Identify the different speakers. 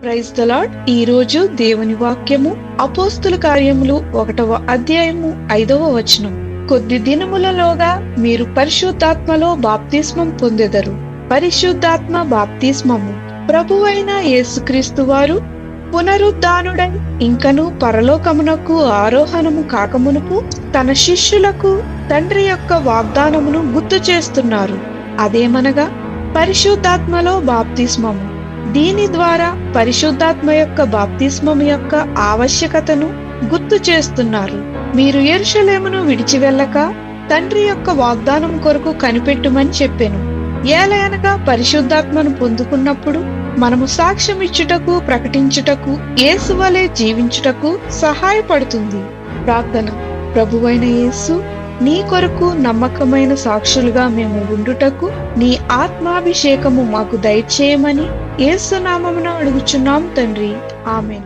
Speaker 1: Praise the lord. ఈ రోజు దేవుని వాక్యము అపోస్తుల కార్యములు 1వ అధ్యాయము 5వ వచనం. కొద్ది దినములలోగా మీరు పరిశుద్ధాత్మలో బాప్తిస్మం పొందెదరు. పరిశుద్ధాత్మ బాప్తిస్మము ప్రభువైన యేసుక్రీస్తు వారు పునరుద్ధానుడై ఇంకను పరలోకమునకు ఆరోహణము కాకమునుపు తన శిష్యులకు తండ్రి యొక్క వాగ్దానమును గుర్తు చేస్తున్నారు. అదేమనగా పరిశుద్ధాత్మలో బాప్తిస్మము. దీని ద్వారా పరిశుద్ధాత్మ యొక్క బాప్తిస్మం యొక్క ఆవశ్యకతను గుర్తు చేస్తున్నారు. మీరు యెరూషలేమును విడిచి వెళ్ళక తండ్రి యొక్క వాగ్దానం కొరకు కనిపెట్టుమని చెప్పెను. ఏలయనగా పరిశుద్ధాత్మను పొందుకున్నప్పుడు మనము సాక్ష్యం ఇచ్చుటకు, ప్రకటించుటకు, యేసు వలె జీవించుటకు సహాయపడుతుంది. ప్రార్థన. ప్రభువైన యేసు, నీ కొరకు నమ్మకమైన సాక్షులుగా మేము ఉండుటకు నీ ఆత్మాభిషేకము మాకు దయచేయమని యేసు నామమున అడుగుచున్నాం తండ్రి. ఆమేన్.